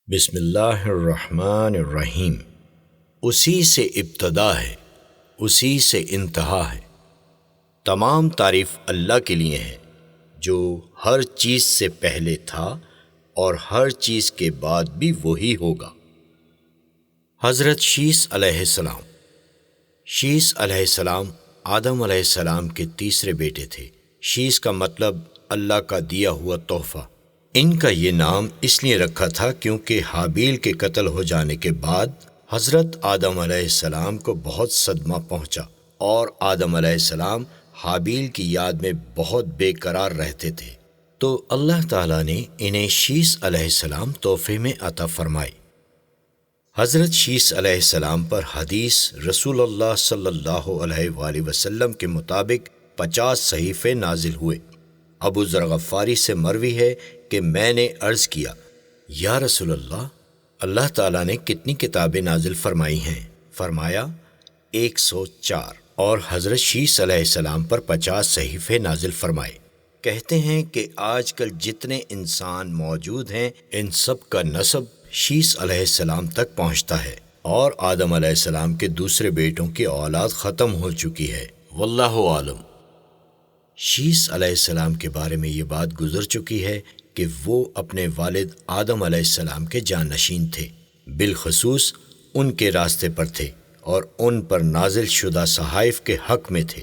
بسم اللہ الرحمن الرحیم۔ اسی سے ابتدا ہے، اسی سے انتہا ہے۔ تمام تعریف اللہ کے لیے ہے جو ہر چیز سے پہلے تھا اور ہر چیز کے بعد بھی وہی ہوگا۔ حضرت شیث علیہ السلام۔ شیث علیہ السلام آدم علیہ السلام کے تیسرے بیٹے تھے۔ شیث کا مطلب اللہ کا دیا ہوا تحفہ۔ ان کا یہ نام اس لیے رکھا تھا کیونکہ حابیل کے قتل ہو جانے کے بعد حضرت آدم علیہ السلام کو بہت صدمہ پہنچا اور آدم علیہ السلام حابیل کی یاد میں بہت بے قرار رہتے تھے، تو اللہ تعالیٰ نے انہیں شیث علیہ السلام تحفے میں عطا فرمائے۔ حضرت شیث علیہ السلام پر حدیث رسول اللہ صلی اللہ علیہ وآلہ وسلم کے مطابق 50 صحیفے نازل ہوئے۔ ابو ذر غفاری سے مروی ہے کہ میں نے عرض کیا، یا رسول اللہ، اللہ تعالیٰ نے کتنی کتابیں نازل فرمائی ہیں؟ فرمایا 104، اور حضرت شیث علیہ السلام پر 50 صحیفے نازل فرمائے۔ کہتے ہیں کہ آج کل جتنے انسان موجود ہیں ان سب کا نسب شیث علیہ السلام تک پہنچتا ہے، اور آدم علیہ السلام کے دوسرے بیٹوں کی اولاد ختم ہو چکی ہے، واللہ عالم۔ شیث علیہ السلام کے بارے میں یہ بات گزر چکی ہے کہ وہ اپنے والد آدم علیہ السلام کے جانشین تھے، بالخصوص ان کے راستے پر تھے اور ان پر نازل شدہ صحائف کے حق میں تھے۔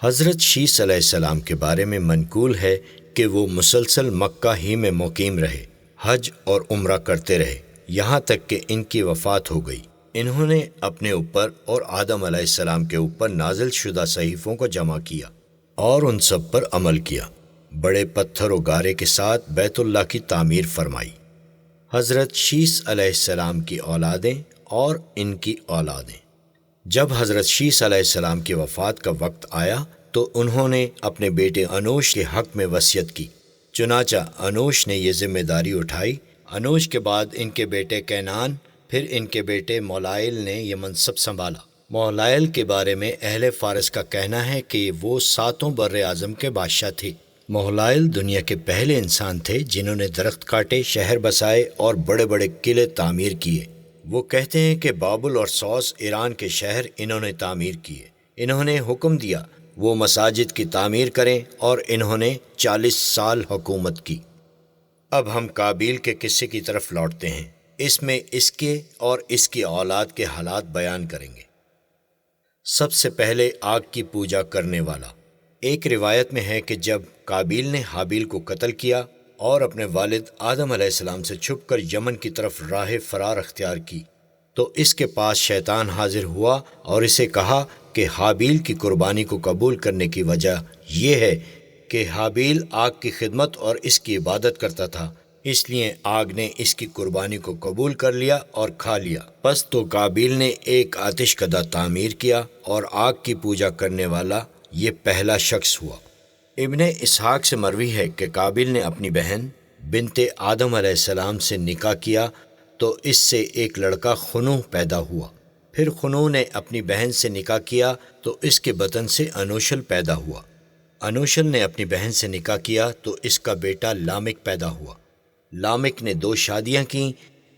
حضرت شیث علیہ السلام کے بارے میں منقول ہے کہ وہ مسلسل مکہ ہی میں مقیم رہے، حج اور عمرہ کرتے رہے، یہاں تک کہ ان کی وفات ہو گئی۔ انہوں نے اپنے اوپر اور آدم علیہ السلام کے اوپر نازل شدہ صحیفوں کو جمع کیا اور ان سب پر عمل کیا۔ بڑے پتھر و گارے کے ساتھ بیت اللہ کی تعمیر فرمائی۔ حضرت شیث علیہ السلام کی اولادیں اور ان کی اولادیں۔ جب حضرت شیث علیہ السلام کی وفات کا وقت آیا تو انہوں نے اپنے بیٹے انوش کے حق میں وصیت کی، چنانچہ انوش نے یہ ذمہ داری اٹھائی۔ انوش کے بعد ان کے بیٹے کینان، پھر ان کے بیٹے مولائل نے یہ منصب سنبھالا۔ مولائل کے بارے میں اہل فارس کا کہنا ہے کہ وہ 7 بر اعظم کے بادشاہ تھے۔ مولائل دنیا کے پہلے انسان تھے جنہوں نے درخت کاٹے، شہر بسائے اور بڑے بڑے قلعے تعمیر کیے۔ وہ کہتے ہیں کہ بابل اور سوس ایران کے شہر انہوں نے تعمیر کیے۔ انہوں نے حکم دیا وہ مساجد کی تعمیر کریں اور انہوں نے 40 سال حکومت کی۔ اب ہم قابیل کے قصے کی طرف لوٹتے ہیں۔ اس میں اس کے اور اس کی اولاد کے حالات بیان کریں گے۔ سب سے پہلے آگ کی پوجا کرنے والا۔ ایک روایت میں ہے کہ جب قابیل نے حابیل کو قتل کیا اور اپنے والد آدم علیہ السلام سے چھپ کر یمن کی طرف راہ فرار اختیار کی تو اس کے پاس شیطان حاضر ہوا اور اسے کہا کہ حابیل کی قربانی کو قبول کرنے کی وجہ یہ ہے کہ حابیل آگ کی خدمت اور اس کی عبادت کرتا تھا، اس لیے آگ نے اس کی قربانی کو قبول کر لیا اور کھا لیا۔ پس تو قابیل نے ایک آتش کدہ تعمیر کیا اور آگ کی پوجا کرنے والا یہ پہلا شخص ہوا۔ ابن اسحاق سے مروی ہے کہ قابیل نے اپنی بہن بنت آدم علیہ السلام سے نکاح کیا تو اس سے ایک لڑکا خنوح پیدا ہوا۔ پھر خنوح نے اپنی بہن سے نکاح کیا تو اس کے بطن سے انوشل پیدا ہوا۔ انوشل نے اپنی بہن سے نکاح کیا تو اس کا بیٹا لامک پیدا ہوا۔ لامک نے 2 شادیاں کیں،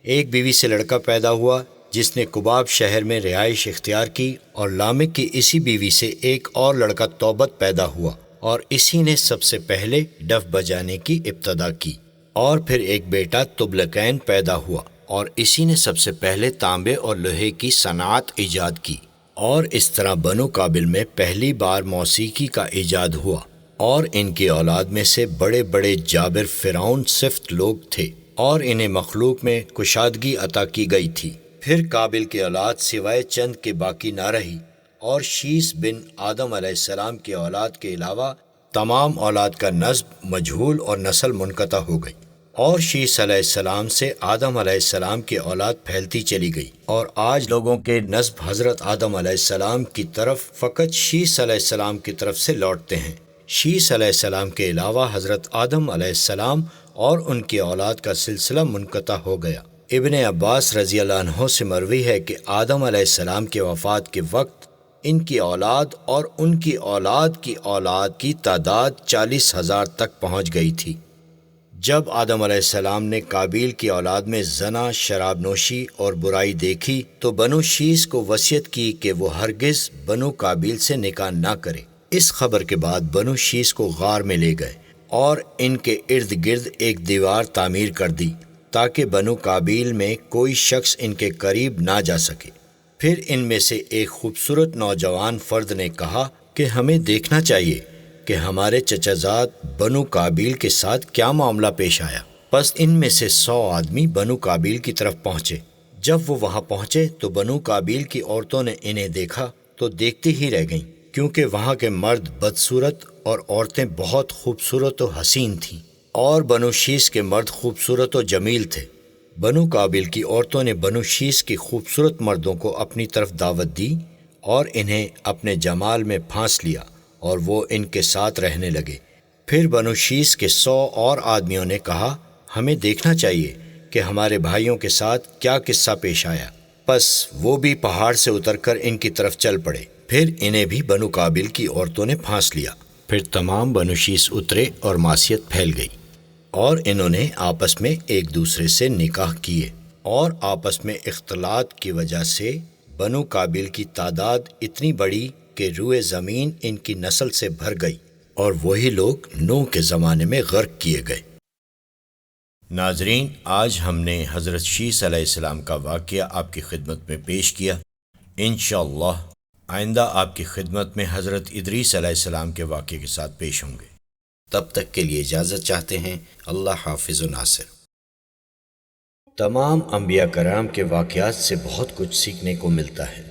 ایک بیوی سے لڑکا پیدا ہوا جس نے قباب شہر میں رہائش اختیار کی، اور لامک کی اسی بیوی سے ایک اور لڑکا توبت پیدا ہوا، اور اسی نے سب سے پہلے ڈف بجانے کی ابتدا کی۔ اور پھر ایک بیٹا تبلقین پیدا ہوا، اور اسی نے سب سے پہلے تانبے اور لوہے کی صنعت ایجاد کی۔ اور اس طرح بنو قابل میں پہلی بار موسیقی کا ایجاد ہوا، اور ان کی اولاد میں سے بڑے بڑے جابر فرعون صفت لوگ تھے، اور انہیں مخلوق میں کشادگی عطا کی گئی تھی۔ پھر قابل کی اولاد سوائے چند کے باقی نہ رہی، اور شیث بن آدم علیہ السلام کی اولاد کے علاوہ تمام اولاد کا نسب مجہول اور نسل منقطع ہو گئی۔ اور شیث علیہ السلام سے آدم علیہ السلام کی اولاد پھیلتی چلی گئی، اور آج لوگوں کے نسب حضرت آدم علیہ السلام کی طرف فقط شیث علیہ السلام کی طرف سے لوٹتے ہیں۔ شیث علیہ السلام کے علاوہ حضرت آدم علیہ السلام اور ان کی اولاد کا سلسلہ منقطع ہو گیا۔ ابن عباس رضی اللہ عنہ سے مروی ہے کہ آدم علیہ السلام کے وفات کے وقت ان کی اولاد اور ان کی اولاد کی اولاد کی تعداد 40,000 تک پہنچ گئی تھی۔ جب آدم علیہ السلام نے قابیل کی اولاد میں زنا، شراب نوشی اور برائی دیکھی تو بنو شیس کو وصیت کی کہ وہ ہرگز بنو قابیل سے نکاح نہ کرے۔ اس خبر کے بعد بنو شیس کو غار میں لے گئے اور ان کے ارد گرد ایک دیوار تعمیر کر دی تاکہ بنو قابیل میں کوئی شخص ان کے قریب نہ جا سکے۔ پھر ان میں سے ایک خوبصورت نوجوان فرد نے کہا کہ ہمیں دیکھنا چاہیے کہ ہمارے چچازاد بنو قابیل کے ساتھ کیا معاملہ پیش آیا۔ پس ان میں سے 100 آدمی بنو قابیل کی طرف پہنچے۔ جب وہ وہاں پہنچے تو بنو قابیل کی عورتوں نے انہیں دیکھا تو دیکھتی ہی رہ گئیں، کیونکہ وہاں کے مرد بدصورت اور عورتیں بہت خوبصورت و حسین تھیں، اور بنو شیس کے مرد خوبصورت و جمیل تھے۔ بنو قابیل کی عورتوں نے بنو شیس کے خوبصورت مردوں کو اپنی طرف دعوت دی اور انہیں اپنے جمال میں پھانس لیا اور وہ ان کے ساتھ رہنے لگے۔ پھر بنو شیس کے 100 اور آدمیوں نے کہا ہمیں دیکھنا چاہیے کہ ہمارے بھائیوں کے ساتھ کیا قصہ پیش آیا۔ پس وہ بھی پہاڑ سے اتر کر ان کی طرف چل پڑے۔ پھر انہیں بھی بنو قابیل کی عورتوں نے پھانس لیا۔ پھر تمام بنو شیس اترے اور معصیت پھیل گئی، اور انہوں نے آپس میں ایک دوسرے سے نکاح کیے، اور آپس میں اختلاط کی وجہ سے بنو قابیل کی تعداد اتنی بڑی کہ روئے زمین ان کی نسل سے بھر گئی، اور وہی لوگ نوح کے زمانے میں غرق کیے گئے۔ ناظرین، آج ہم نے حضرت شیس علیہ السلام کا واقعہ آپ کی خدمت میں پیش کیا۔ انشاءاللہ آئندہ آپ کی خدمت میں حضرت ادریس علیہ السلام کے واقعے کے ساتھ پیش ہوں گے۔ تب تک کے لیے اجازت چاہتے ہیں۔ اللہ حافظ و ناصر۔ تمام انبیاء کرام کے واقعات سے بہت کچھ سیکھنے کو ملتا ہے۔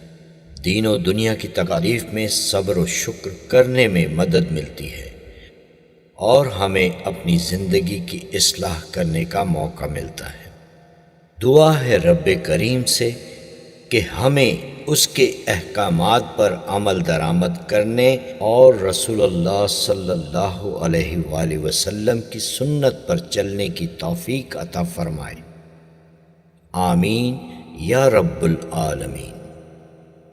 دین و دنیا کی تکالیف میں صبر و شکر کرنے میں مدد ملتی ہے، اور ہمیں اپنی زندگی کی اصلاح کرنے کا موقع ملتا ہے۔ دعا ہے رب کریم سے کہ ہمیں اس کے احکامات پر عمل درآمد کرنے اور رسول اللہ صلی اللہ علیہ وآلہ وسلم کی سنت پر چلنے کی توفیق عطا فرمائے۔ آمین یا رب العالمین۔